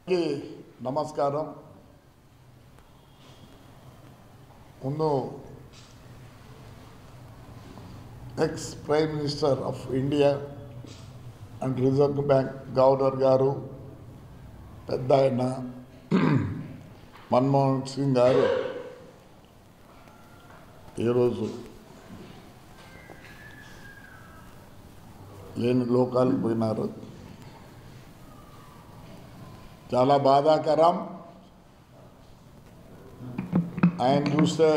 కి నమస్కారం. ముందు X prime minister of India and reserve bank governor గారు పెద్ద ఆయన మన్మోహన్ సింగ్ గారు ఈరోజు లేని లోకాలకు పోయినారు. చాలా బాధాకరం. ఆయన చూస్తే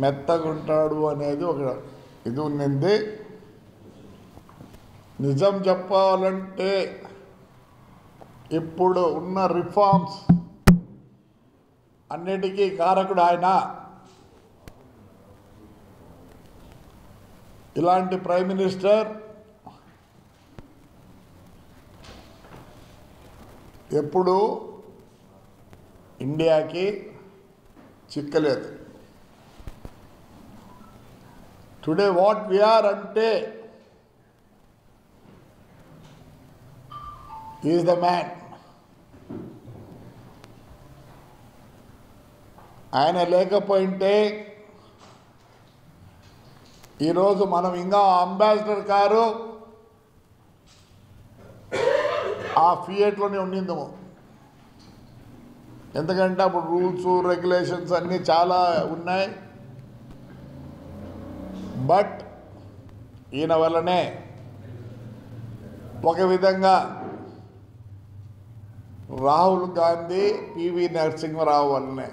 మెత్తగా ఉంటాడు అనేది ఒక ఇది ఉన్నింది. నిజం చెప్పాలంటే ఇప్పుడు ఉన్న రిఫార్మ్స్ అన్నిటికీ కారకుడు ఆయన. ఇలాంటి ప్రైమ్ మినిస్టర్ ఎప్పుడు ఇండియాకి చిక్కలేదు. టుడే వాట్ వీఆర్ అంటే ఈజ్ ద మ్యాన్. ఆయన లేకపోయింటే ఈరోజు మనం ఇంకా అంబాసిడర్ కారు ఆ ఫియట్లోనే ఉండిందము. ఎందుకంటే అప్పుడు రూల్స్ రెగ్యులేషన్స్ అన్నీ చాలా ఉన్నాయి. బట్ ఈయన వల్లనే ఒక విధంగా రాహుల్ గాంధీ పివి నరసింహరావు వల్లనే,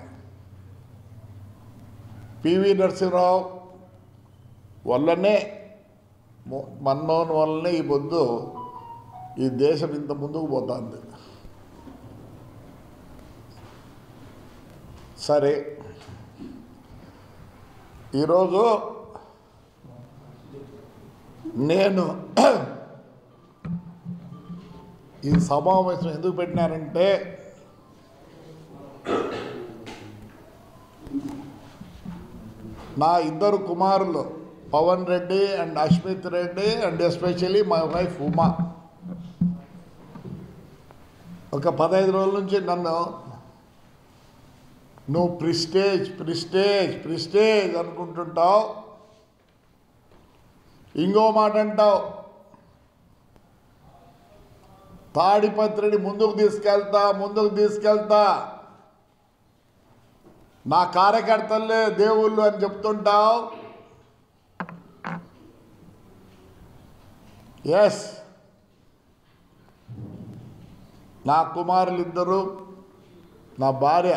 పివి నరసింహరావు వల్లనే, మన్మోహన్ వల్లనే ఈ పొద్దు ఈ దేశం ఇంత ముందుకు పోతుంది. సరే, ఈరోజు నేను ఈ సమావేశం ఎందుకు పెట్టినానంటే నా ఇద్దరు కుమారులు Pavan Reddy and Ashmith Reddy and especially my wife Uma ఒక 15 రోజుల నుంచి నన్ను నువ్వు ప్రిస్టేజ్ ప్రిస్టేజ్ ప్రిస్టేజ్ అనుకుంటుంటావు, ఇంకో మాట అంటావు, తాడిపత్రిని ముందుకు తీసుకెళ్తా నా కార్యకర్తలే దేవుళ్ళు అని చెప్తుంటావు. ఎస్, నా కుమారులు ఇద్దరు, నా భార్య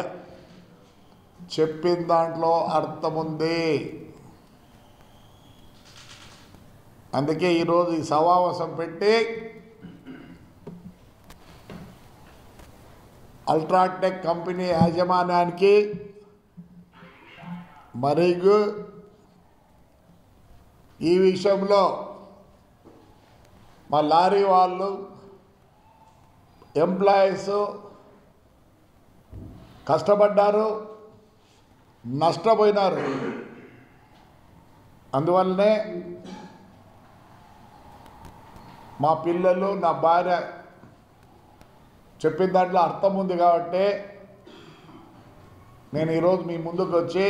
చెప్పిన దాంట్లో అర్థం ఉంది. అందుకే ఈరోజు ఈ సమావేశం పెట్టి అల్ట్రాటెక్ కంపెనీ యాజమాన్యానికి మరియు ఈ విషయంలో మా లారీ వాళ్ళు ఎంప్లాయీస్ కష్టపడ్డారు, నష్టపోయినారు. అందువల్లనే మా పిల్లలు, నా భార్య చెప్పిన దాంట్లో అర్థం ఉంది కాబట్టి నేను ఈరోజు మీ ముందుకు వచ్చి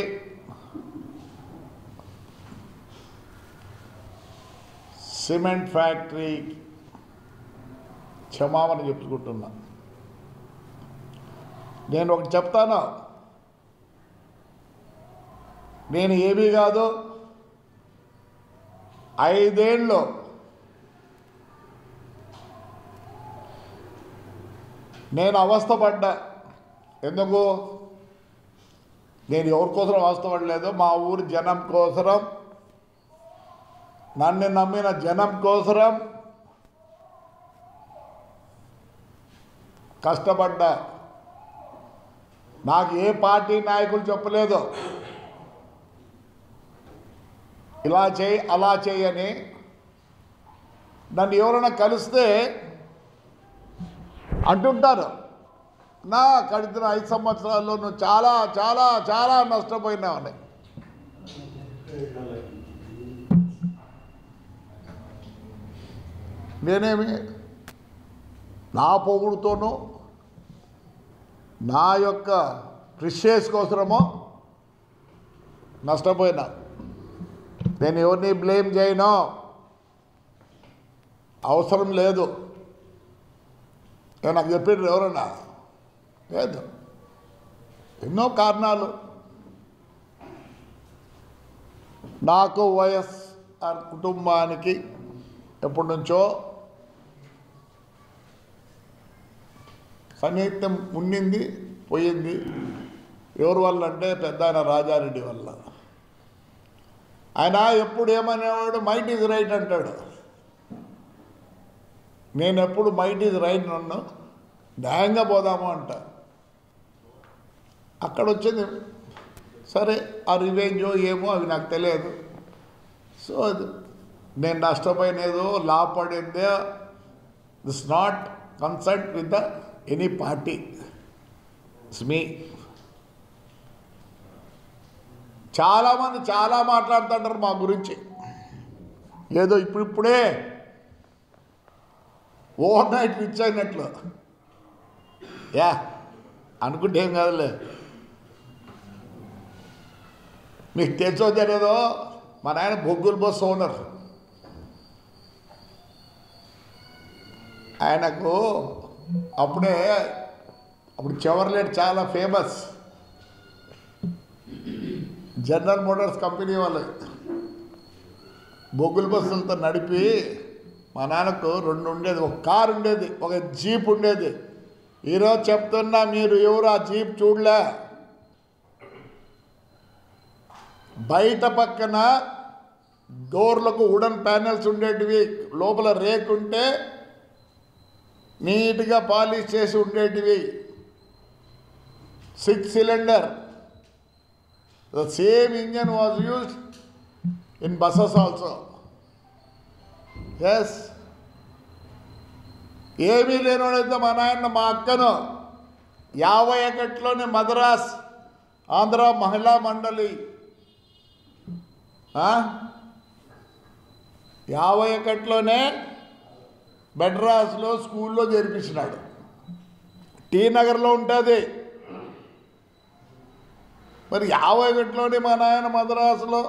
సిమెంట్ ఫ్యాక్టరీ క్షమాపణ చెప్పుకుంటున్నా. నేను ఒకటి చెప్తాను, నేను ఏమీ కాదు, 5 ఏళ్ళు నేను అవస్థపడ్డా. ఎందుకు? నేను ఎవరి కోసం అవస్థపడలేదు, మా ఊరి జనం కోసరం, నన్ను నమ్మిన జనం కోసరం కష్టపడ్డా. నాకు ఏ పార్టీ నాయకులు చెప్పలేదు ఇలా చేయి అలా చేయని. నన్ను ఎవరైనా కలిస్తే అంటుంటారు, నా గడిచిన 5 సంవత్సరాల్లో నువ్వు చాలా చాలా చాలా నష్టపోయినావని. నేనేమి నా పొగుడుతోనూ నా యొక్క ప్రిషియస్ కోసమో నష్టపోయినా. నేను ఎవరిని బ్లేమ్ చేయను, అవసరం లేదు. నాకు చెప్పారు ఎవరన్నా? లేదు, ఎన్నో కారణాలు. నాకు వైఎస్ఆర్ కుటుంబానికి ఎప్పటి నుంచో సన్నిహితం ఉండింది, పోయింది. ఎవరి వల్ల అంటే పెద్ద ఆయన రాజారెడ్డి వల్ల. ఆయన ఎప్పుడు ఏమనేవాడు, మైట్ ఈజ్ రైట్ అంటాడు. నేను ఎప్పుడు మైట్ ఈజ్ రైట్ నన్ను న్యాయంగా పోదాము అంట. అక్కడ వచ్చింది సరే, ఆ రివెంజో ఏమో అవి నాకు తెలియదు. సో నేను నష్టపోయినదో లాభపడిందో this not concerned with the any party, it's me. చాలామంది చాలా మాట్లాడుతుంటారు మా గురించి, ఏదో ఇప్పుడిప్పుడే ఓవర్ నైట్ రిచ్ అయినట్లు. యా అనుకుంటే ఏం కాదులే. మీకు తెచ్చో తెలియదో, మా నాయన బొగ్గుల బస్ ఓనర్. ఆయనకు అప్పుడు చెవర్లెట్ చాలా ఫేమస్. జనరల్ మోటార్స్ కంపెనీ వాళ్ళు బొగ్గుల బస్సులతో నడిపి మా నాన్నకు 2 ఉండేది, ఒక కారు ఉండేది, ఒక జీప్ ఉండేది. ఈరోజు చెప్తున్నా, మీరు ఎవరు ఆ జీప్ చూడలే. బయట పక్కన డోర్లకు వుడన్ ప్యానెల్స్ ఉండేటివి, లోపల రేక్ ఉంటే నీట్గా పాలిష్ చేసి ఉండేటివి. 6 cylinder. The same engine was used in buses also. Yes. ఏమీ లేనోడైతే మా నాయన మా అక్కను 51లోనే మద్రాస్ ఆంధ్ర మహిళా మండలి 51లోనే మెడ్రాస్లో స్కూల్లో చేర్పించినాడు. టీ నగర్లో ఉంటుంది. మరి 51లోనే మా నాయన మద్రాసులో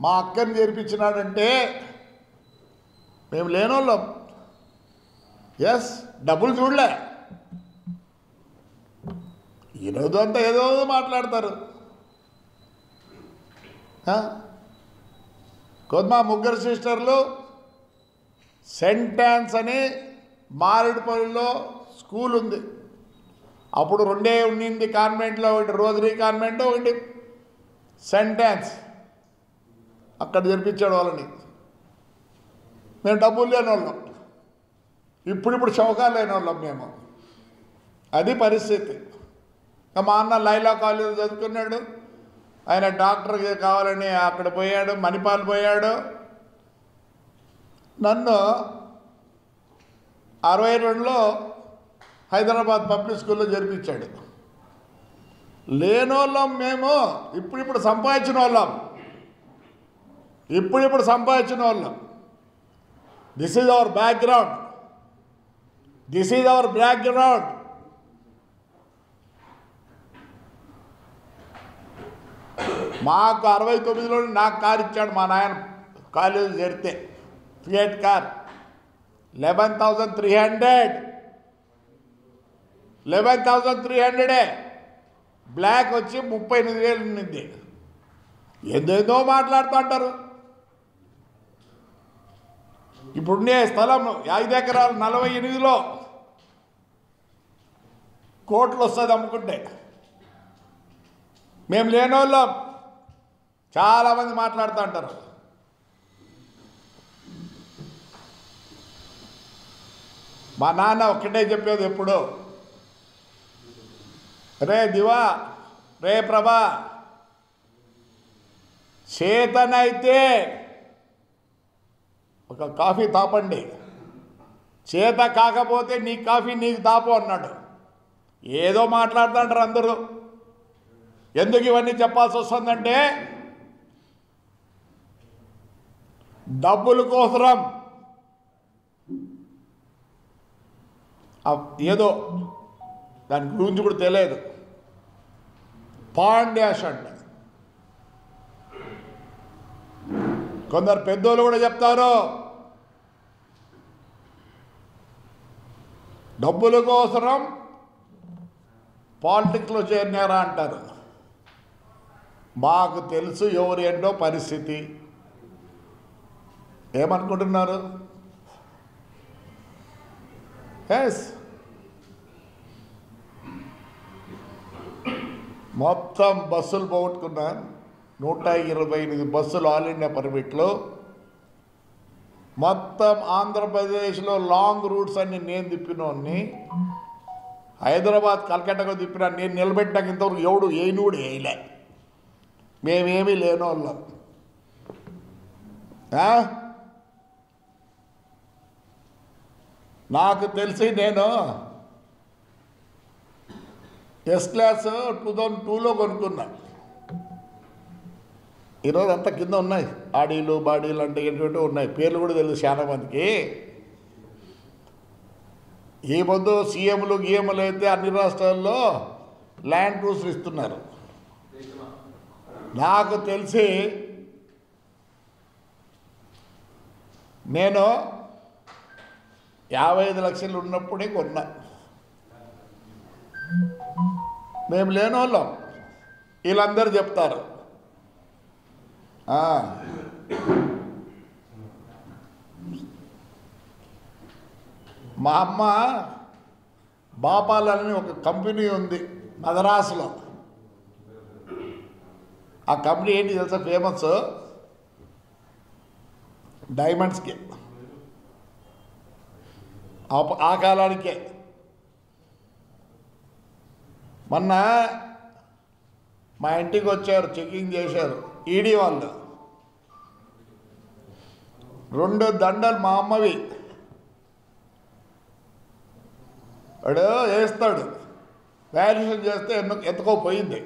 మా అక్కని చేర్పించినాడంటే మేము లేనోళ్ళం. ఎస్, డబ్బులు చూడలే. ఈరోజు అంతా ఏదో మాట్లాడతారు. మా ముగ్గురు సిస్టర్లు సెంట్ ఆన్స్ అని మారేడుపల్లిలో స్కూల్ ఉంది. అప్పుడు 2 ఉండింది కాన్వెంట్లో, ఒకటి రోజరీ కాన్వెంట్, ఒకటి సెంట్ ఆన్స్. అక్కడ జరిపించాడు వాళ్ళని. మేము డబ్బులు లేని వాళ్ళం, ఇప్పుడు చౌకాలు లేని వాళ్ళం మేము. అది పరిస్థితి. మా అన్న లైలా కాలేజ్ చదువుకున్నాడు. ఆయన డాక్టర్ కావాలని అక్కడ పోయాడు, మణిపాల్ పోయాడు. నన్ను 62లో హైదరాబాద్ పబ్లిక్ స్కూల్లో జరిపించాడు. లేనోళ్ళం మేము, ఇప్పుడు సంపాదించిన వాళ్ళం. This is our background. మాకు 69లో నాకు కారు ఇచ్చాడు మా నాయన. కాలేజీ చేరితే ఫియట్ కార్ 11,300 బ్లాక్ వచ్చి 38,000 ఉన్నింది. ఏదేదో మాట్లాడుతుంటారు. ఇప్పుడుండే స్థలం 5 ఎకరాలు 48లో కోట్లు వస్తుంది అమ్ముకుంటే. మేము లేనోళ్ళం. చాలామంది మాట్లాడుతూ అంటారు. మా నాన్న ఒక్కటే చెప్పేది ఎప్పుడు, రే దివా, రే ప్రభా, చేతనైతే ఒక కాఫీ తాపండి, చేత కాకపోతే నీ కాఫీ నీకు తాపు అన్నాడు. ఏదో మాట్లాడుతుంటారు అందరూ. ఎందుకు ఇవన్నీ చెప్పాల్సి వస్తుందంటే, డబ్బుల కోసరం ఏదో దాని గురించి కూడా తెలియదు. పాన్ డాష్ అంట. కొందరు పెద్దోళ్ళు కూడా చెప్తారు డబ్బుల కోసరం పాలిటిక్స్లో చేరినారా అంటారు. మాకు తెలుసు ఎవరు ఏంటో పరిస్థితి. ఏమనుకుంటున్నారు? ఎస్, మొత్తం బస్సులు పోగొట్టుకున్నాను. 128 బస్సులు ఆల్ ఇండియా పర్మిట్లో. మొత్తం ఆంధ్రప్రదేశ్లో లాంగ్ రూట్స్ అన్ని నేను తిప్పినోన్ని. హైదరాబాద్ కలకట్టాకు తిప్పినా. నేను నిలబెట్టినాక ఇంతవరకు ఎవడు ఏనుడు వేయలే. మేమేమీ లేనోళ్ళం. నాకు తెలిసి నేను ఎస్ క్లాస్ 2002లో కొనుక్కున్నా. ఈరోజు అంతా కింద ఉన్నాయి. ఆడీలు బాడీలు అంటే ఏంటంటే ఉన్నాయి. పేర్లు కూడా తెలుసు చాలా మందికి. ఈ పొద్దు సీఎంలు గీఎంలు అయితే అన్ని రాష్ట్రాల్లో ల్యాండ్ రూల్స్ ఇస్తున్నారు. నాకు తెలిసి నేను 55 లక్షలు ఉన్నప్పుడే కొన్నా. మేము లేనోళ్ళం. వీళ్ళందరూ చెప్తారు మా అమ్మ బాపాలని ఒక కంపెనీ ఉంది మద్రాసులో. ఆ కంపెనీ ఏంటి తెలుసా? ఫేమస్ డైమండ్స్కి. ఆ కాలానికే. మొన్న మా ఇంటికి వచ్చారు, చెకింగ్ చేశారు ఈడీ వాళ్ళు. 2 దండలు మా అమ్మవి. వాడు వేస్తాడు, వాల్యుయేషన్ చేస్తే ఎంతకో పోయింది.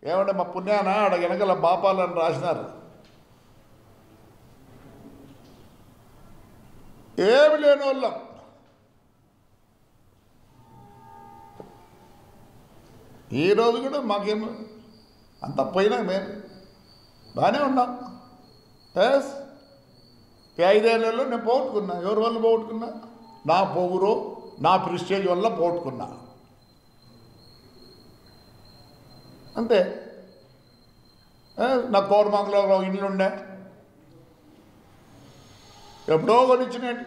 ఏమంటే మా పుణ్యాన ఆడ వెనకల బాపాలని రాసినారు. ఏమి లేని వాళ్ళం. ఈరోజు కూడా మాకేమో అంత పోయినా మేము బాగానే ఉన్నాం. ఎస్, 5 ఏళ్లలో నేను పోగొట్టుకున్నా. ఎవరి వల్ల పోగొట్టుకున్నా? నా పొగురు, నా ప్రిస్టేజ్ వల్ల పోగొట్టుకున్నా. అంతే. నా కోరమంగళంలో ఇల్లుండే ఎప్పుడో కొనిచ్చినట్టు.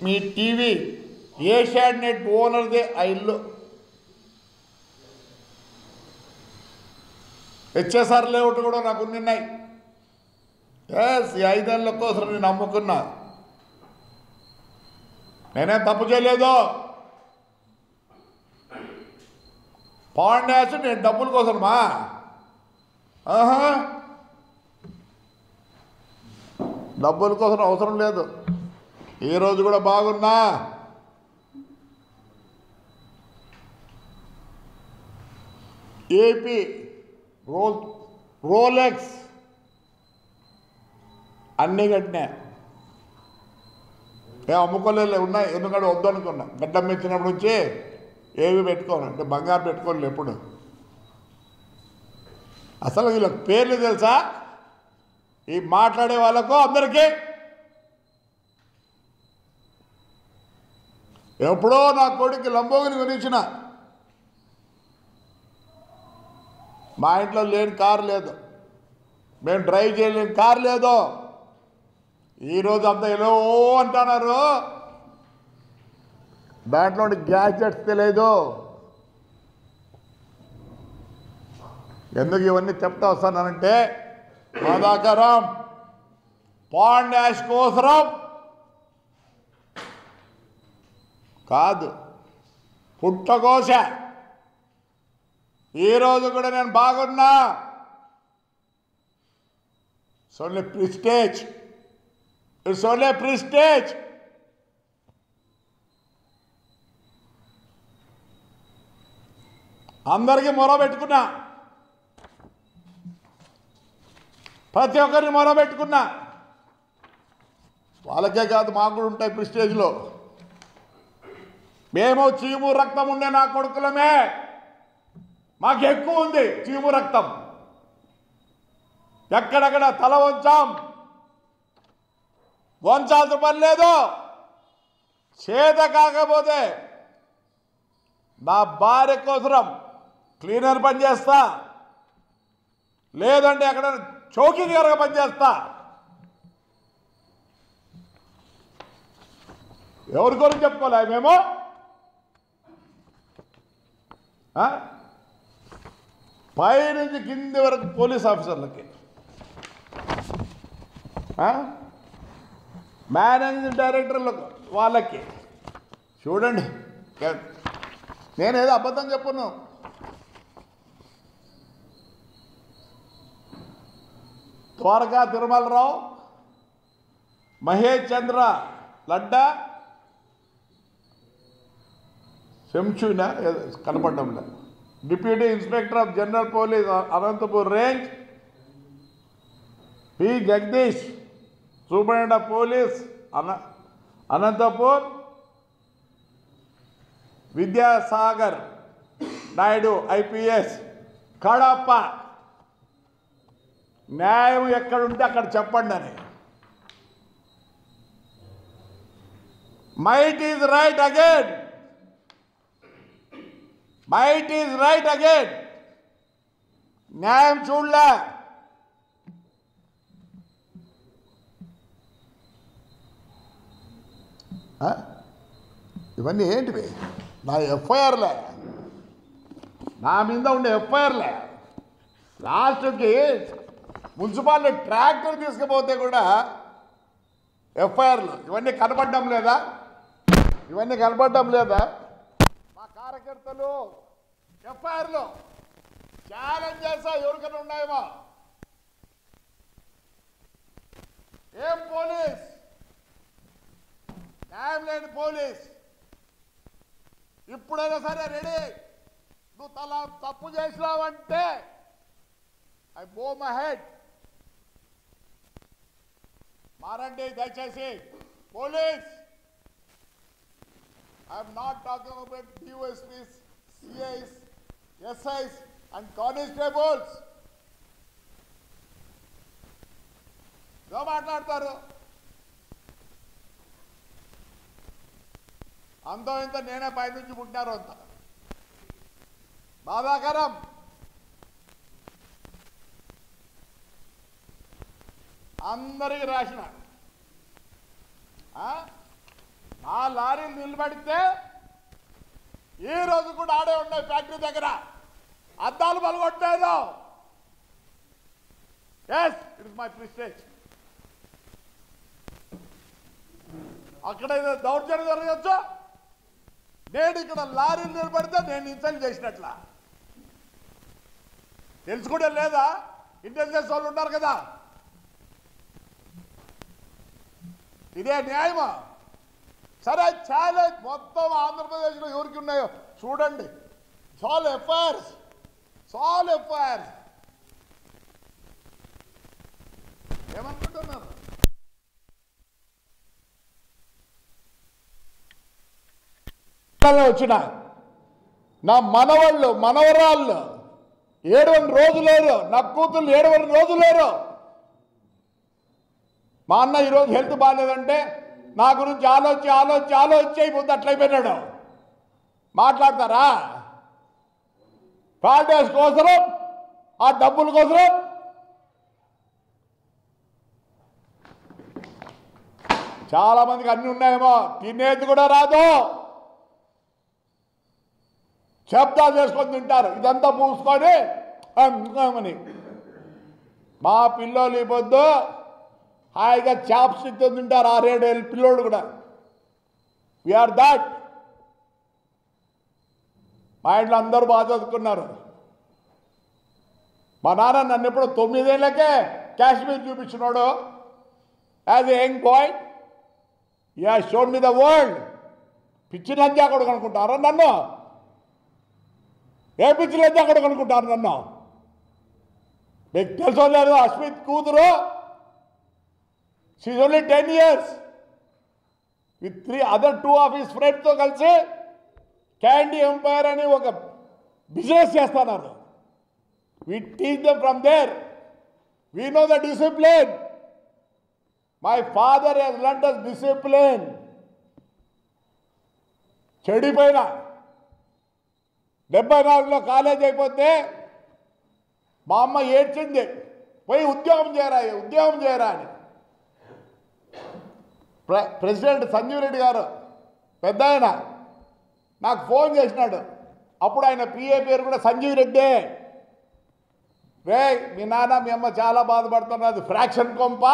మీ టీవీ ఏషియాడ్ నెట్ ఓనర్దే ఆ ఇల్లు. హెచ్ఎస్ఆర్ లేఅవుట్ కూడా నాకు ఉన్నాయి. ఎస్, ఈ 5 ఏళ్ళ కోసం నేను అమ్ముకున్నా. నేనేం తప్పు చేయలేదు. పాండ్యాస్ నేను డబ్బుల కోసమా? డబ్బుల కోసం అవసరం లేదు. ఈరోజు కూడా బాగున్నా. ఏపీ రోలెక్స్ అన్నీ కట్టినా. మేము అమ్ముకోలేదు, ఉన్నాయి. ఎందుకంటే వద్దు అనుకున్నా. గడ్డం ఇచ్చినప్పటి నుంచి ఏవి పెట్టుకోను. అంటే బంగారు పెట్టుకోలేదు ఎప్పుడు. అసలు వీళ్ళకి పేర్లు తెలుసా? ఈ మాట్లాడే వాళ్ళకు అందరికీ ఎప్పుడో నా కొడుకు లంబోగిని కొనిచ్చిన. మా ఇంట్లో లేని కారు లేదు, మేము డ్రైవ్ చేయలేని కారు లేదు. ఈరోజు అంతా ఎలా అంటున్నారు. దాంట్లో గ్యాజెట్స్ తెలియదు. ఎందుకు ఇవన్నీ చెప్తా వస్తానంటే బాధాకరం. పాండ్యాష్ కోసరం కాదు, పుట్టకోశ. ఈరోజు కూడా నేను బాగున్నా. It's only prestige. It's only prestige. అందరికీ మొరబెట్టుకున్నా, ప్రతి ఒక్కరిని మొరబెట్టుకున్నా. వాళ్ళకే కాదు మాకు కూడా ఉంటాయి ప్రిస్టేజ్లో. మేము చీము రక్తం ఉండే నా కొడుకులమే, మాకు ఎక్కువ ఉంది చీము రక్తం. ఎక్కడెక్కడ తల వంచాల్సిన పని లేదు. చేత కాకపోతే నా భార్య కోసరం క్లీనర్ పని చేస్తా, లేదంటే ఎక్కడ చౌకీదారుగా పనిచేస్తా. ఎవరి గురించి చెప్పుకోలే మేము? పై నుంచి కింది వరకు పోలీస్ ఆఫీసర్లకి, మేనేజింగ్ డైరెక్టర్లకు, వాళ్ళకి చూడండి. నేనేదో అబద్ధం చెప్పను. ద్వారకా తిరుమలరావు, మహేష్ చంద్ర లడ్డా, శంషునా కనపడ్డంలే, deputy inspector of general police Anantapur range, P Jagadish superintendent of police Anantapur, Vidyasagar Naidu IPS Kadapa. న్యాయం ఎక్కడుంటే అక్కడ చెప్పండి అని. Might is right again, might is right again. న్యాయం చూడలే. ఇవన్నీ ఏంటివి? నా ఎఫ్ఐఆర్లే, నా మీద ఉండే ఎఫ్ఐఆర్లే. లాస్ట్కి మున్సిపాలిటీ ట్రాక్టర్ తీసుకుపోతే కూడా ఎఫ్ఐఆర్లు. ఇవన్నీ కనపడడం లేదా? ఇవన్నీ కనపడడం లేదా? మా కార్యకర్తలు ఎఫ్ఐఆర్లు ఛాలెంజ్ చేస్తా, ఎవరికైనా ఉన్నాయేమో. ఏం పోలీస్, న్యాయం లేని పోలీస్. ఇప్పుడైనా సరే రెడీ. నువ్వు తప్పు చేసినావంటే ఐ బో మై హెడ్. మారండి దయచేసి police. I'm not talking about DSPs, CIs, SIs and constables. ఏదో మాట్లాడతారు. అంతో ఇంత నేనే పైనుంచి పుట్టినారు అంత బాధాకరం. అందరికి రాసిన నా లారీలు నిలబడితే ఈ రోజు కూడా ఆడే ఉన్నాయి ఫ్యాక్టరీ దగ్గర. అద్దాలు పలగొట్టలేదు. Yes, it is my prestige. అక్కడ దౌర్జన్యం జరగచ్చు. నేను ఇక్కడ లారీలు నిలబడితే నేను ఇన్సల్ట్ చేసినట్లా. తెలుసుకుంటే లేదా? ఇంటెలిజెన్స్ వాళ్ళు ఉన్నారు కదా. ఇదే న్యాయమా? సరే, ఛాలెంజ్ మొత్తం ఆంధ్రప్రదేశ్లో ఎవరికి ఉన్నాయో చూడండి. సాల్ ఎఫ్ఐఆర్స్, సాల్ ఎఫ్ఐఆర్స్. ఏమనుకుంటున్నారు? వచ్చిన నా మనవాళ్ళు మనవరాళ్ళు 7 రోజులు లేరు, నా కూతుళ్ళు 7 రోజులు లేరు. మా అన్న ఈరోజు హెల్త్ బాగాలేదంటే నా గురించి ఆలోచి అయిపోద్ది. అట్లయిపోయినాడు. మాట్లాడతారా? హాలిడేస్ కోసరం, ఆ డబ్బుల కోసరం. చాలా మందికి అన్ని ఉన్నాయేమో, తినేది కూడా రాదు. శబ్దాలు చేసుకొని తింటారు. ఇదంతా పూసుకొని అని. మా పిల్లలు ఈ పొద్దు హాయిగా చాప్ స్టిక్తో తింటారు. 6-7 ఏళ్ళ పిల్లోడు కూడా. We are that. మా ఇంట్లో అందరూ బాగా చదువుకున్నారు. మా నాన్న నన్ను ఎప్పుడు 9 ఏళ్ళకే కాశ్మీర్ చూపించినాడు. As a young boy you have shown me the world. పిచ్చి లంజా కూడా అనుకుంటారా నన్ను? ఏ పిచ్చి లంజా కూడా అనుకుంటారు నన్ను? మీకు తెలుసో లేదు, అస్మిత్ కూతురు, she only 10 years. With 3 other 2 of his ఫ్రెండ్స్తో కలిసి క్యాండీ ఎంపైర్ అని ఒక బిజినెస్ చేస్తున్నారు. We teach them from there. We know the discipline. My father has learnt us discipline. చెడిపోయినా 74లో కాలేజ్ అయిపోతే మా అమ్మ ఏడ్చింది, పోయి ఉద్యోగం చేయరా అని. ప్రెసిడెంట్ సంజీవ్ రెడ్డి గారు పెద్ద ఆయన నాకు ఫోన్ చేసినాడు. అప్పుడు ఆయన పిఏ పేరు కూడా సంజీవ్ రెడ్డే. రే మీ నాన్న మీ అమ్మ చాలా బాధపడుతున్నది, ఫ్రాక్షన్ కొంప,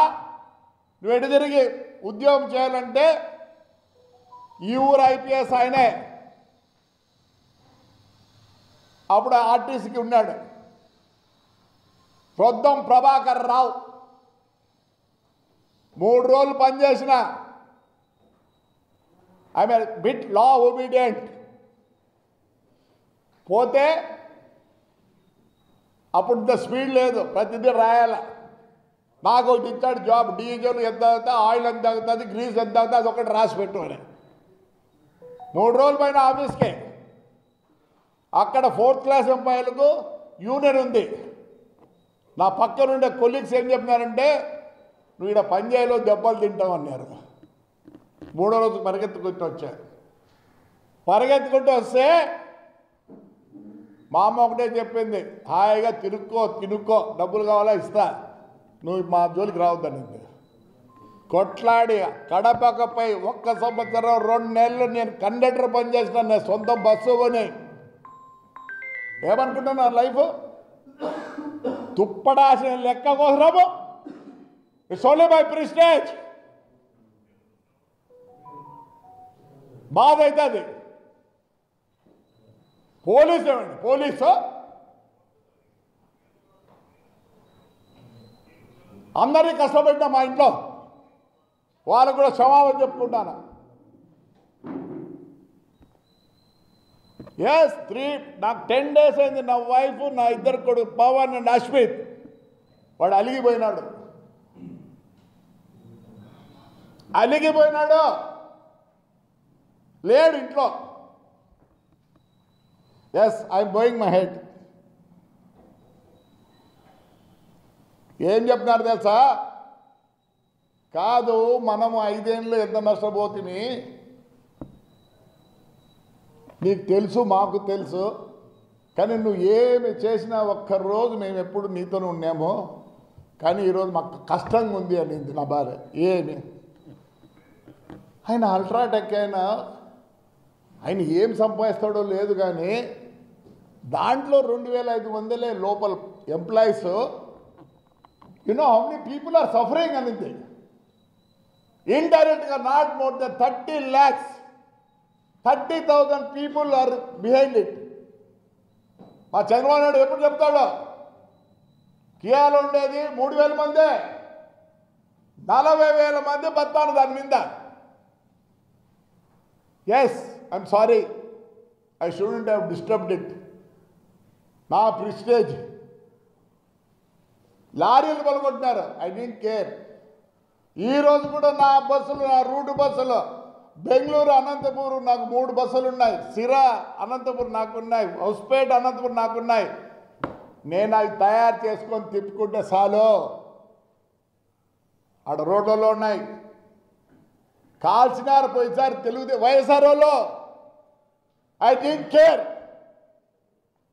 నువ్వు ఎటు తిరిగి ఉద్యోగం చేయాలంటే ఈ ఊరు ఐపీఎస్ ఆయనే. అప్పుడు ఆర్టీసీకి ఉన్నాడు ప్రొద్దం ప్రభాకర్ రావు. 3 రోజులు పనిచేసిన ఐ బిట్ లా ఒబీడియంట్. పోతే అప్పుడు ఇంత స్పీడ్ లేదు, ప్రతిదీ రాయాల. నాకు ఒకటి ఇచ్చాడు జాబ్, డీజిల్ ఎంత అవుతా, ఆయిల్ ఎంత అవుతుంది, గ్రీస్ ఎంత అవుతుంది, అది ఒకటి రాసి పెట్టు అని. 3 రోజుల పైన ఆఫీస్కే. అక్కడ 4th క్లాస్ ఎంప్లాయీలకు యూనియన్ ఉంది. నా పక్కనుండే కొలీగ్స్ ఏం చెప్పినారంటే, నువ్వు ఇక్కడ పనిచేయలో దెబ్బలు తింటావు అన్నారు. 3వ రోజు పరిగెత్తుకుంటూ వచ్చారు. పరిగెత్తుకుంటూ వస్తే మా అమ్మ ఒకటే చెప్పింది, హాయిగా తినుక్కో, డబ్బులు కావాలా ఇస్తా, నువ్వు మా జోలికి రావద్దనింది. కొట్లాడి కడపకపై 1 సంవత్సరం 2 నెలలు నేను కండక్టర్ పనిచేసిన, నేను సొంత బస్సు కొని. ఏమనుకుంటున్నా లైఫ్ తుప్పడాసిన లెక్క కోసము. It's only my prestige. బాధ అవుతుంది. పోలీసు ఏమండి, పోలీసు అందరినీ కష్టపెట్టిన మా ఇంట్లో వాళ్ళకు కూడా క్షమాపణ చెప్పుకుంటాను. ఎస్ నాకు 10 days అయింది. నా వైఫ్, నా 2 కొడుకు పవన్ అండ్ అశ్విత్, వాడు అలిగిపోయినాడు. లేడు ఇంట్లో. Yes I'm bowing my head. ఏం చెప్తున్నారు తెలుసా? కాదు, మనము 5 ఏళ్ళు ఎంత నష్టపోతుంది నీకు తెలుసు, మాకు తెలుసు. కానీ నువ్వు ఏమి చేసినా ఒక్కరోజు మేము ఎప్పుడు నీతోనే ఉన్నామో, కానీ ఈరోజు మాకు కష్టంగా ఉంది అనింది నా భార్య. ఏమి ఆయన అల్ట్రాటెక్ ఆయన ఏం సంపాదిస్తాడో లేదు, కానీ దాంట్లో 2500 లోపల employees. You know how many people are suffering అనింది. ఇండైరెక్ట్గా not more than 30 lakhs, 30,000 people are behind it. మా చంద్రబాబు నాయుడు ఎప్పుడు చెప్తాడో, కియాలో ఉండేది 3,000 మందే, 40,000 మంది బతాను దాని మీద. Yes I'm sorry, I shouldn't have disturbed it. నా ప్రిస్టేజ్. లారీలు పలుకొట్టినారు, ఐ డోంట్ కేర్. ఈరోజు కూడా నా బస్సులు, నా రూట్ బస్సులు, బెంగళూరు అనంతపూర్ నాకు 3 బస్సులు ఉన్నాయి, సిరా అనంతపూర్ నాకున్నాయి, హౌస్పేట్ అనంతపూర్ నాకున్నాయి. నేను అవి తయారు చేసుకొని తిప్పుకుంటే చాలు. ఆడ రోడ్లలో ఉన్నాయి. కాల్చినారు పోయిసారి వైఎస్ఆర్ వాళ్ళు. I don't care.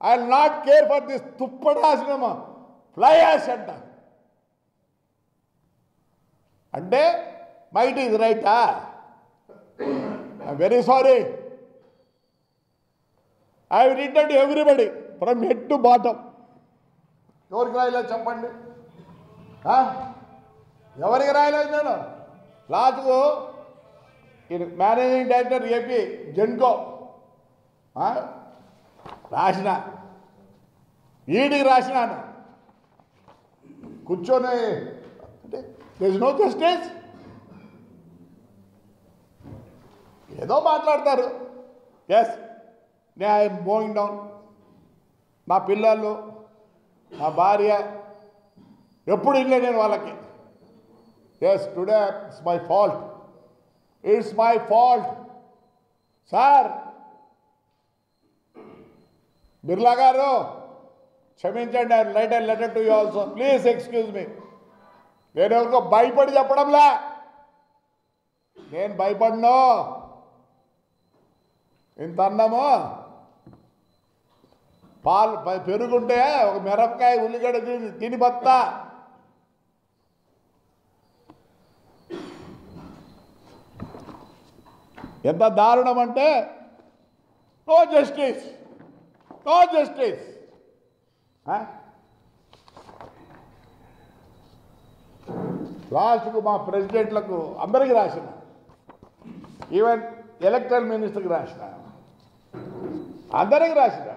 I will not care for this తుప్పడాశ్రమ ఫ్లై యాష్ అంట. అంటే మైట్ ఈజ్ రైటా? I'm very sorry. I have written to everybody from head to bottom. ఎవరికి రాయలేదు చెప్పండి? ఎవరికి రాయలేదు నేను? లాస్ట్కు మేనేజింగ్ డైరెక్టర్ ఏపీ జెన్కో రాసిన, ఈడికి రాసినాను. కూర్చొని అంటే దేర్ ఇస్ నో జస్టిస్. ఏదో మాట్లాడతారు. ఎస్ నే ఐఎమ్ గోయింగ్ డౌన్. నా పిల్లలు, నా భార్య ఎప్పుడు ఇల్లే నేను వాళ్ళకి. Yes today it's my fault. It's my fault. Sir Birla గారు క్షమించండి, I write a letter to you also, please excuse me. నేను ఎవరికో భయపడి చెప్పడంలే, నేను భయపడను. ఇంత అన్నము పాలు పెరుగుంటే ఒక మిరపకాయ ఉల్లిగడ్డ తిని బత్తా. ఎంత దారుణం అంటే నో జస్టిస్, నో జస్టిస్. లాస్ట్కు మా ప్రెసిడెంట్లకు అందరికీ రాసిన, ఈవెన్ ఎలక్ట్రల్ మినిస్టర్కి రాసిన, అందరికీ రాసిన.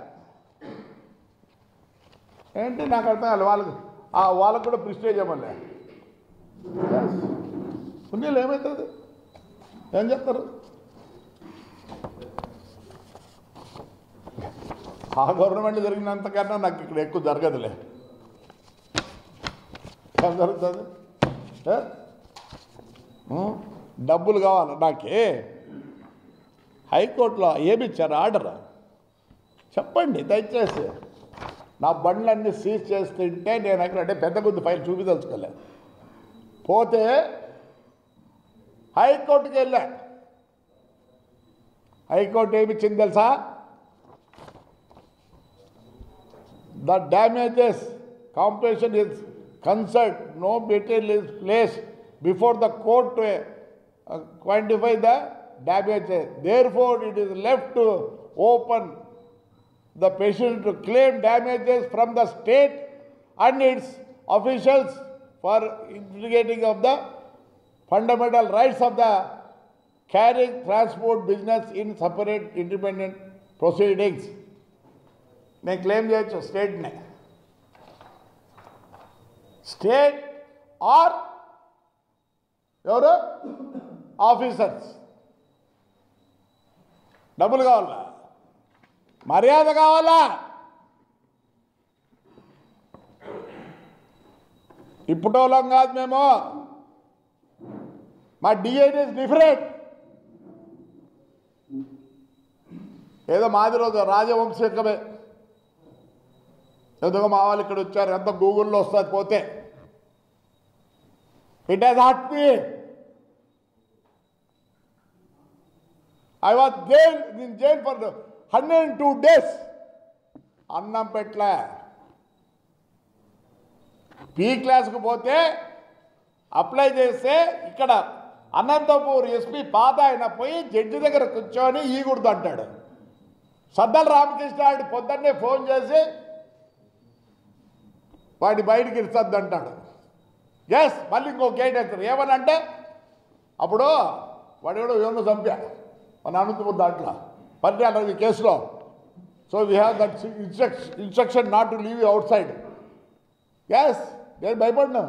ఏంటి నాకు అర్థం కాదు. వాళ్ళకు కూడా ప్రిస్టేజ్ ఇవ్వలే. పుణ్యాలు ఏమవుతుంది, ఏం చెప్తారు? ఆ గవర్నమెంట్ జరిగినంతకన్నా నాకు ఇక్కడ ఎక్కువ జరగదులే. ఏం జరుగుతుంది? డబ్బులు కావాలి నాకే. హైకోర్టులో ఏమిచ్చారు ఆర్డర్ చెప్పండి దయచేసి. నా బండ్లన్నీ సీజ్ చేస్తుంటే నేను అక్కడ అంటే పెద్ద కొద్ది ఫైల్ చూపించదలుచుకోలే. పోతే హైకోర్టుకి వెళ్ళా. హైకోర్టు ఏమిచ్చింది తెలుసా? The damages compensation is concerned, no material is placed before the court to quantify the damages. Therefore, it is left to open the petition to claim damages from the state and its officials for implicating of the fundamental rights of the carrying transport business in separate independent proceedings. నేను claim చేయొచ్చు స్టేట్నే, state or ఎవరు officers. డబ్బులు కావాలా, మర్యాద కావాలా? ఇప్పుడోళ్ళం కాదు మేము, మా డిఎన్ ఇస్ డిఫరెంట్. ఏదో మాది రోజు రాజవంశకమే, ఎందుకు మా వాళ్ళు ఇక్కడ వచ్చారు, ఎంత గూగుల్లో వస్తుంది పోతే. It has hot me. I was in jail for 102 days. అన్నం పెట్లే. పి క్లాస్కు పోతే అప్లై చేస్తే ఇక్కడ అనంతపూర్ ఎస్పీ పాత ఆయన పోయి జడ్జి దగ్గర కూర్చొని ఈగుడుతూ అంటాడు. సద్దల రామకృష్ణ పొద్దున్నే ఫోన్ చేసి వాడి బయటికి ఇస్తుంది అంటాడు. ఎస్, మళ్ళీ ఇంకో గేట్ వేస్తారు. ఏమనంటే అప్పుడు వాడు ఎవరినో చంపా మన అనంతపూర్ దాంట్లో 12 కేసులో. So we have that instruction not to leave outside. Yes, నేను భయపడినా.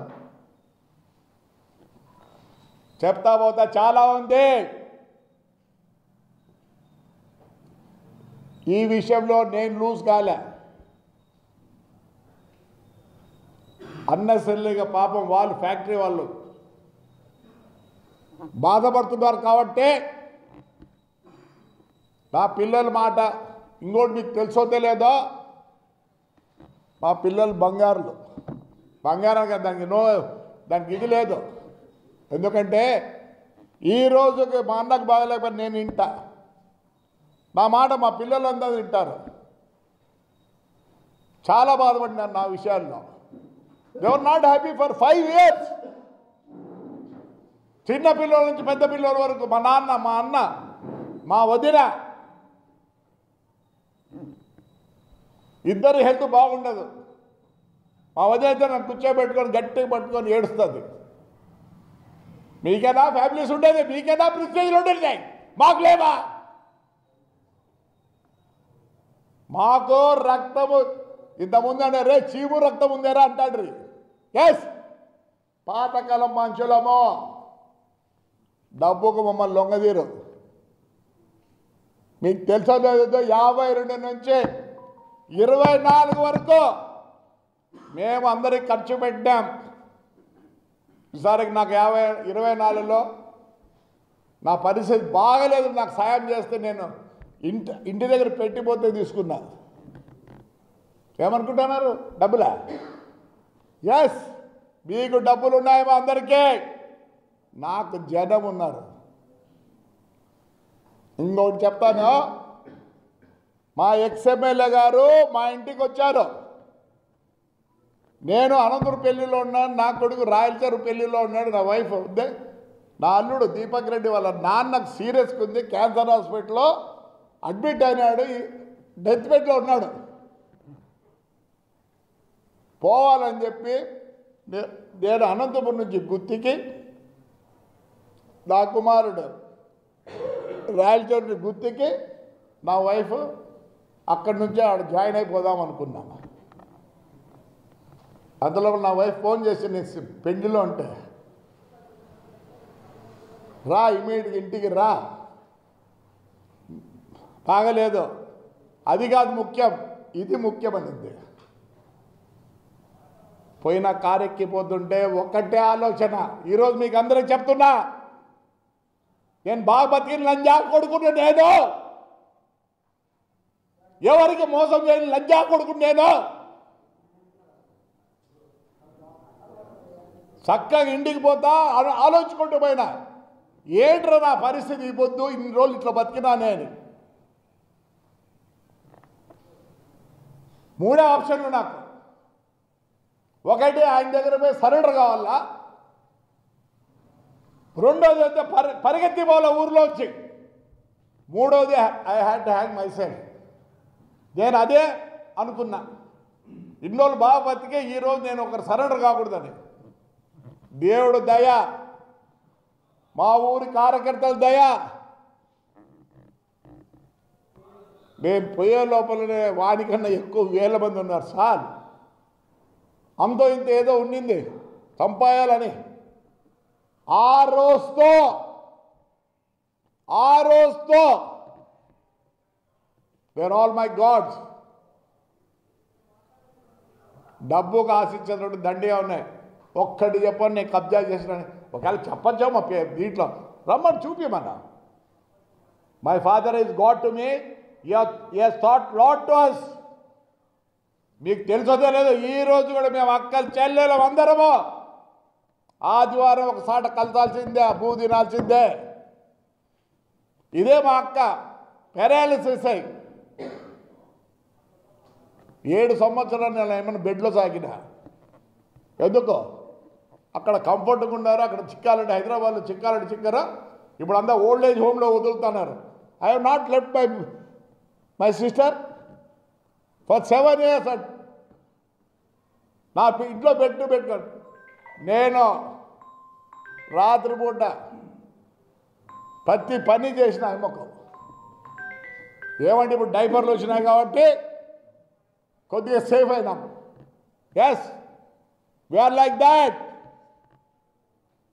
చెప్తా పోతా చాలా ఉంది. ఈ విషయంలో నేను లూజ్ కాలే. అన్నెసరీగా పాపం వాళ్ళు ఫ్యాక్టరీ వాళ్ళు బాధపడుతున్నారు కాబట్టి నా పిల్లల మాట. ఇంకోటి మీకు తెలుసో తెలియదో, మా పిల్లలు బంగారులు. బంగారం కదా, దానికి ఇది లేదు. ఎందుకంటే ఈ రోజుకి మా అన్నకు బాగలేకపోతే నేను వింటా. నా మాట మా పిల్లలందరూ వింటారు. చాలా బాధపడినారు నా విషయాల్లో. They are not happy for 5 years. చిన్న పిల్లల నుంచి పెద్ద పిల్లల వరకు, మా నాన్న, మా అన్న, మా వదిన, ఇద్దరు హెల్త్ బాగుండదు. మా వదిన అయితే నన్ను కూర్చోబెట్టుకొని గట్టిగా పట్టుకొని ఏడుస్తుంది. మీకేనా ఫ్యామిలీస్ ఉండేది, మీకేనా ప్రిస్టేజ్లు ఉండేది, మాకు లేవా? మాకు రక్తము ఇంతకుముందు అంటే రే చీము రక్తం ఉందేరా అంటాడు. ఎస్, పాతకాలం మనుషులము. డబ్బుకు మమ్మల్ని లొంగదీరు. మీకు తెలుసో లేదో 52 నుంచి 24 వరకు మేము అందరికి ఖర్చు పెట్టాం. ఈసారికి నాకు 24లో నా పరిస్థితి బాగలేదు, నాకు సాయం చేస్తే నేను ఇంటి దగ్గర పెట్టిపోతే తీసుకున్నా. ఏమనుకుంటున్నారు? డబ్బులా? ఎస్, మీకు డబ్బులు ఉన్నాయేమో అందరికీ, నాకు జనం ఉన్నారు. ఇంకొకటి చెప్తాను, మా ఎక్స్ఎమ్మెల్యే గారు మా ఇంటికి వచ్చారు. నేను అనంతపురం పెళ్లిలో ఉన్నాను, నా కొడుకు రాయలచెరు పెళ్లిలో ఉన్నాడు, నా వైఫ్ ఉంది, నా అల్లుడు దీపక్ రెడ్డి వాళ్ళ నాన్నకు సీరియస్గా ఉంది, క్యాన్సర్ హాస్పిటల్లో అడ్మిట్ అయినాడు, డెత్ బెడ్లో ఉన్నాడు. పోవాలని చెప్పి నేను అనంతపురం నుంచి గుత్తికి, నా కుమారుడు రాయలచెరు గుత్తికి, నా వైఫ్ అక్కడి నుంచే ఆడ జాయిన్ అయిపోదాం అనుకున్నాను. అందులో నా వైఫ్ ఫోన్ చేసి నేను పెళ్లిలో ఉంటే, రా ఇమీడియట్గా ఇంటికి రా, బాగలేదు, అది కాదు ముఖ్యం, ఇది ముఖ్యమైనది. పోయిన కారెక్కిపోతుంటే ఒక్కటే ఆలోచన, ఈరోజు మీకు అందరికి చెప్తున్నా, నేను బాగా బతికిన లంజా కొడుకున్నా, నేను ఎవరికి మోసం చేయని లంజా కొడుకున్నా, నేను చక్కగా ఇంటికి పోతా ఆలోచించుకుంటూ పోయినా, ఏంట్రా నా పరిస్థితి ఈ పొద్దు, ఇన్ని రోజులు ఇట్లా బతికినానే అని. మూడే ఆప్షన్లు నాకు, ఒకటి ఆయన దగ్గర పోయి సరెండర్ కావాలా, రెండోది అయితే పరిగెత్తి పోవాల ఊర్లో వచ్చి, మూడోది I had to hang my self. నేను అదే అనుకున్నా, ఇన్ని రోజులు బాగా బతికే ఈరోజు నేను ఒకరు సరెండర్ కాకూడదని. దేవుడు దయ, మా ఊరి కార్యకర్తల దయ, నేను పోయే లోపలనే వానికన్నా ఎక్కువ వేల మంది ఉన్నారు సార్. అంతో ఇంత ఏదో ఉండింది చంపాయాలని. ఆ రోజుతో వేర్ ఆల్ మై గాడ్స్. డబ్బుకు ఆశించేటువంటి దండిగా ఉన్నాయి. ఒక్కటి చెప్పని నేను కబ్జా చేసిన, ఒకవేళ చెప్పచ్చా మా దీంట్లో రమ్మని చూపిమన్నా. My father is god to me, he has taught lot to us. మీకు తెలుసో లేదో, ఈరోజు కూడా మేము అక్కలు చెల్లెలం అందరము ఆదివారం ఒకసారి కలసాల్సిందే, భూ తినాల్సిందే. ఇదే మా అక్క పెరాలిసిస్ అయి 7 సంవత్సరాలు నేను ఏమైనా బెడ్లో సాగిన. ఎందుకో అక్కడ కంఫర్ట్గా ఉన్నారు, అక్కడ చిక్కాలంటే హైదరాబాద్లో చిక్కాలంటే చిక్కరా, ఇప్పుడు అంతా ఓల్డ్ ఏజ్ హోమ్లో వదులుతున్నారు. I have not left my sister for 7 years. నా ఇంట్లో పెట్టుకోండి. నేను రాత్రిపూట ప్రతి పని చేసిన అమ్మకు. ఏమంటే ఇప్పుడు డైపర్లు వచ్చినాయి కాబట్టి కొద్దిగా సేఫ్ అయినాం. Yes, we are like that.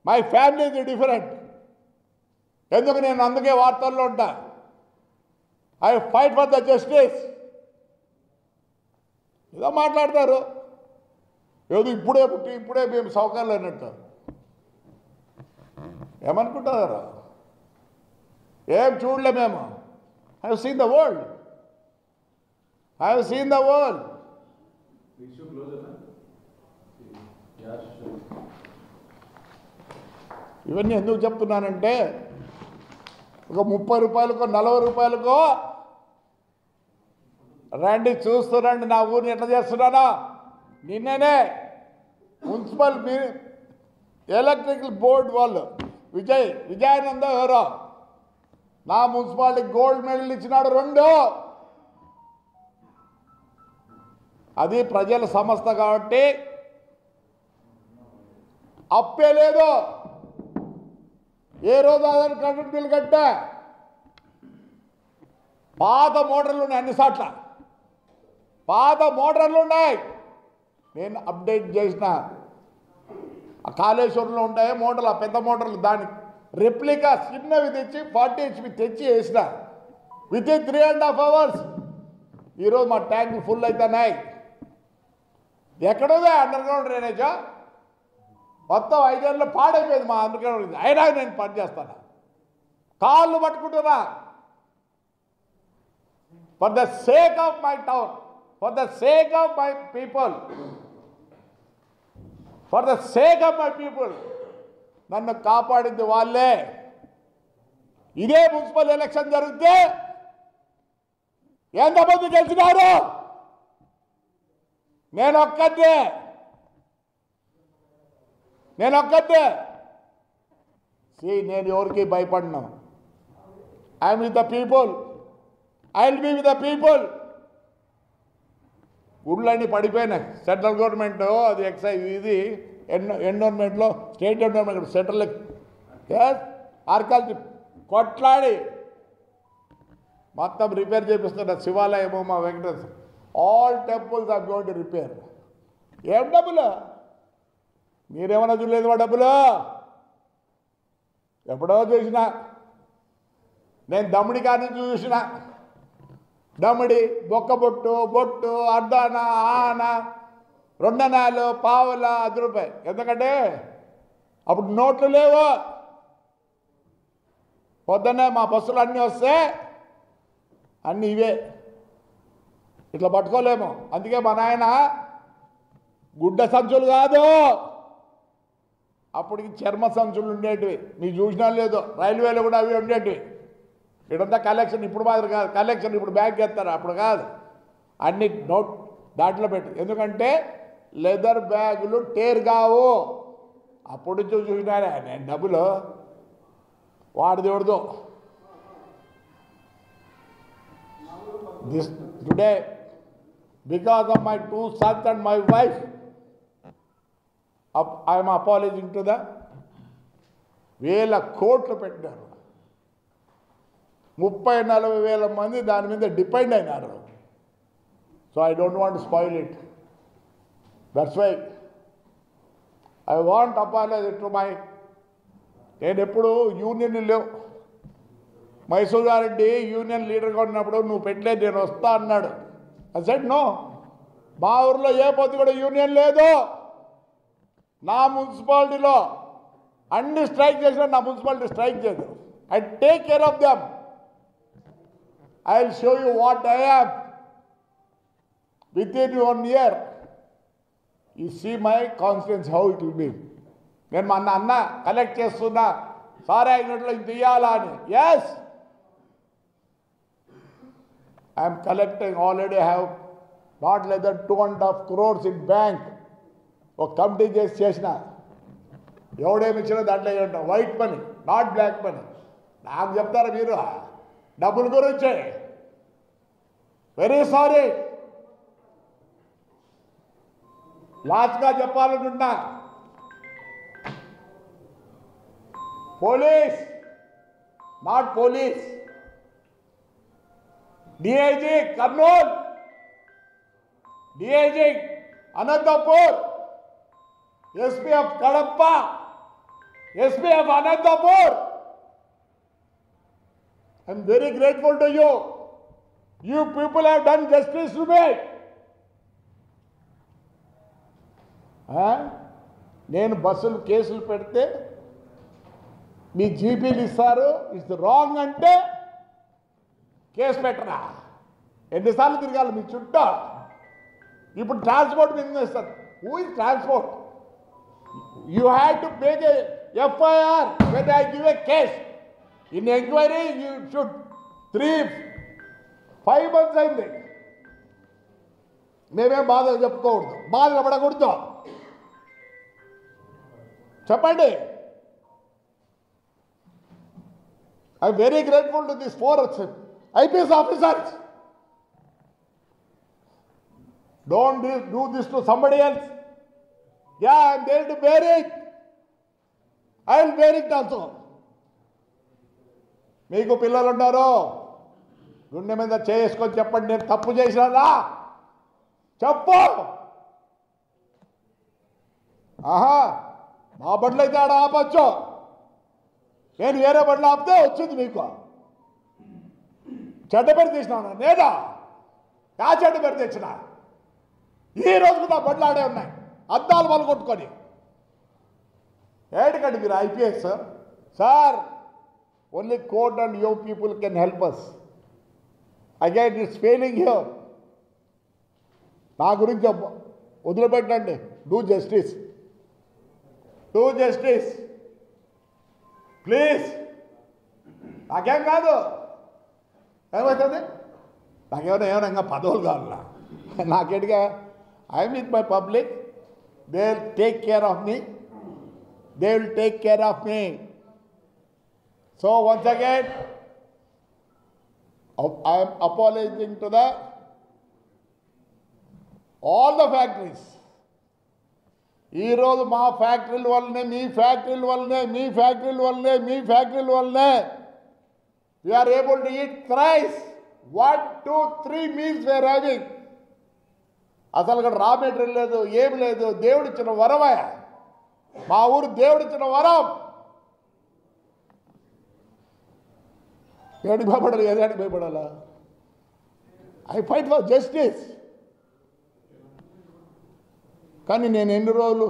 My family is different. ఎందుకు నేను అందుకే వార్తల్లో ఉంటా. I fight for the justice. ఏదో మాట్లాడతారు, ఏదో ఇప్పుడే పుట్టి ఇప్పుడే మేము సౌకర్యాలు అన్నట్టు. ఏమనుకుంటారు? ఏం చూడలే మేము. I have seen the world. ఇవన్నీ ఎందుకు చెప్తున్నానంటే, ఒక 30 రూపాయలకో 40 రూపాయలకో రండి చూస్తురండి నా ఊరిని ఎట్లా చేస్తున్నానో. నిన్ననే మున్సిపల్ ఎలక్ట్రికల్ బోర్డు వాళ్ళు విజయానంద ఎవరో నా మున్సిపాలిటీ గోల్డ్ మెడల్ ఇచ్చినాడు 2. అది ప్రజల సంస్థ కాబట్టి అప్పే లేదు. ఏ రోజు ఆధార్ కరెంట్ బిల్ కట్టా. పాత మోటార్లు ఉన్నాయి, అన్ని సాట్ల పాత మోటార్లు ఉన్నాయి. నేను అప్డేట్ చేసిన కాళేశ్వరంలో ఉంటాయి మోటార్లు, ఆ పెద్ద మోటార్లు, దాని రెప్లికా చిన్నవి తెచ్చి 40 HP తెచ్చి వేసిన. విత్ ఇన్ 3.5 hours ఈరోజు మా ట్యాంక్ ఫుల్ అవుతున్నాయి. ఎక్కడోదే అండర్ గ్రౌండ్ డ్రైనేజా మొత్తం 5 ఏళ్ళలో పాడైపోయింది మా అండర్ గ్రౌండ్. అయినా నేను పని చేస్తాను. కాళ్ళు పట్టుకుంటున్నా. For the sake of my town, for the sake of my people, for the sake of my people నన్ను కాపాడింది వాళ్ళే. ఇదే మున్సిపల్ ఎలక్షన్ జరిగితే ఎంతమంది గెలిచినారు? నేను ఒక్కటే. నేను ఎవరికి భయపడను. I'm with the people, I will be with the people. గుళ్ళన్నీ పడిపోయినాయి. సెంట్రల్ గవర్నమెంట్ అది ఎక్సైజ్ ఇది ఎన్విరాన్మెంట్లో స్టేట్ ఎన్విరాన్మెంట్ సెంట్రల్ ఆర్కాలజీ కొట్లాడి మొత్తం రిపేర్ చేపిస్తున్న శివాలయము మా Venkateswara. All temples are going to repair. ఏం డబ్బులు? మీరేమన్నా చూడలేదు మా డబ్బులు? ఎప్పుడో చూసినా. నేను దమ్ముడి కాడి నుంచి చూసిన. దమ్ముడి బొక్కబొట్టు, బొట్టు, అర్ధాన, ఆన, 2 అనాలు, పావుల, ₹10. ఎందుకంటే అప్పుడు నోట్లు లేవు. పొద్దున్నే మా బస్సులు అన్నీ వస్తే అన్నీ ఇవే, ఇట్లా పట్టుకోలేము. అందుకే మా నాయన గుడ్డ సంచులు కాదు, అప్పటికి చర్మ సంచులు ఉండేటివి. నీకు చూసినా లేదు, రైల్వేలో కూడా అవి ఉండేటివి. ఇక్కడంతా కలెక్షన్ ఇప్పుడు మాదిరి కాదు. కలెక్షన్ ఇప్పుడు బ్యాగ్ చేస్తారు, అప్పుడు కాదు. అన్ని నోట్ దాంట్లో పెట్టి, ఎందుకంటే లెదర్ బ్యాగులు టేర్ కావు. అప్పుడు చూసినారే నేను డబ్బులు వాడిదేవడదు. Today because of my 2 sons and my wife, I am apologizing to them. వేల కోట్లు పెట్టినారు. 30-40 వేల మంది దాని మీద డిపెండ్ అయినారు. So I don't want to spoil it. That's why I want apology to my. నేను ఎప్పుడు యూనియన్ లేవు. మైసూర్ గారెడ్డి యూనియన్ లీడర్గా ఉన్నప్పుడు నువ్వు పెట్టలేదు, నేను వస్తా అన్నాడు. I said no. మా ఊర్లో ఏ పొద్దు కూడా యూనియన్ లేదు. నా మున్సిపాలిటీలో అన్ని స్ట్రైక్ చేసినా నా మున్సిపాలిటీ స్ట్రైక్ చేయదు. I take care of them. I will show you what I am with in 1 year. You see my constituents how it will be. నేను మా అన్న కలెక్ట్ చేస్తున్నా, సారే అయినట్లు ఇంత ఇయ్యాలా అని. Yes, I am collecting, already have not less than 2.5 crores in bank. ఒక కమిటీ చేసిన ఎవడేమి ఇచ్చినా దాంట్లో ఏంటో white money, not black money. నాకు చెప్తారా మీరు డబ్బుల గురించి? Very sorry. లాస్ట్గా చెప్పాలనుకుంటున్నా, police, not police, DIG Kurnool, DIG Anantapur, SP of Kadapa, SP of Anantapur. I am very grateful to you. You people have done justice to me. నేను బస్సులు కేసులు పెడితే మీ జీపీలు ఇస్తారు, ఇట్స్ రాంగ్ అంటే కేసు పెట్టరా? ఎన్నిసార్లు తిరగాలి మీ చుట్టూ? ఇప్పుడు ట్రాన్స్పోర్ట్ బిజినెస్ ఇస్తారు. Who is transport? You had to make a FIR when I give a case. In enquiry you should 3-5 months అయింది. మేమేం బాధలు చెప్పుకోకూడదు, బాధలు పడకూడదు. చెప్పండి. I very grateful to this 4 IPS officers. Don't do this to somebody else. Yeah, I am there to bear it. I will bear it also. మీకు పిల్లలు ఉన్నారు, గుండె మీద చేసుకొని చెప్పండి, నేను తప్పు చేసినా చెప్పు. ఆహా, మా బండ్లు అయితే ఆడ ఆపచ్చు, నేను వేరే బండ్లు ఆపితే వచ్చింది మీకు. చెడ్డ పేరు తెచ్చినా నేనా? చెడ్డ పేరు తెచ్చిన ఈ రోజుకు నా బండ్లు ఆడే ఉన్నాయి, అద్దాలు వాళ్ళు కొట్టుకొని. ఏడుకండి మీరు IPS sir? Only court and you people can help us. Again, it's failing here. నా గురించి వదిలిపెట్టండి. Do justice, do justice please. నాకేం కాదు, ఏమవుతుంది? నాకేమైనా ఇంకా పదవులు కావాలా? నాకేంటిగా I'm with my public. They will take care of me, they will take care of me. So once again I am apologizing to all the factories. ఈరోజు మా ఫ్యాక్టరీల వల్లనే, మీ ఫ్యాక్టరీల వల్లనే, మీ ఫ్యాక్టరీల వల్లనే, మీ ఫ్యాక్టరీల వల్లనే we are able to eat thrice. 1, 2, 3 meals we are having. అసలు ఇక్కడ రా మెటీరియల్ లేదు, ఏమి లేదు. దేవుడిచ్చిన వరమయ, మా ఊరు దేవుడిచ్చిన వరం. ఏడికి భయపడాలి, ఏదానికి భయపడాలా? I fight for justice. కానీ నేను ఎన్ని రోజులు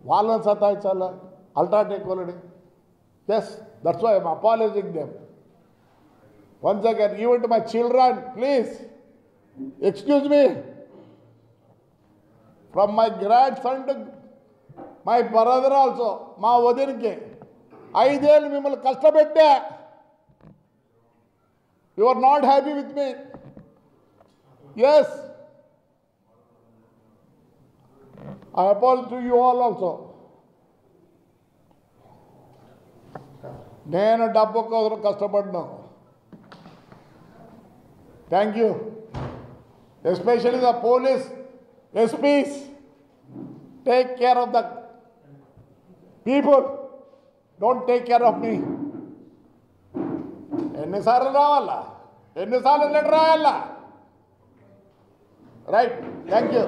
వాళ్ళని సతాయించాలా? అల్ట్రాటెక్ వాళ్ళని. Yes, that's why I'm apologizing them. Once again, even to my children, please excuse me. From my grandson to my brother also, మా వదినకి 5 ఏళ్ళు మిమ్మల్ని కష్టపెట్టా. You are not happy with me. Yes. I apologize to you all also. నేను డబ్బు కోసం కష్టపడ్డా. Thank you. Especially the police SPs. Take care of the people. Don't take care of me. ఎన్నిసార్లు రావాలా? ఎన్నిసార్లు లెటర్ రాయాలా? Right, thank you.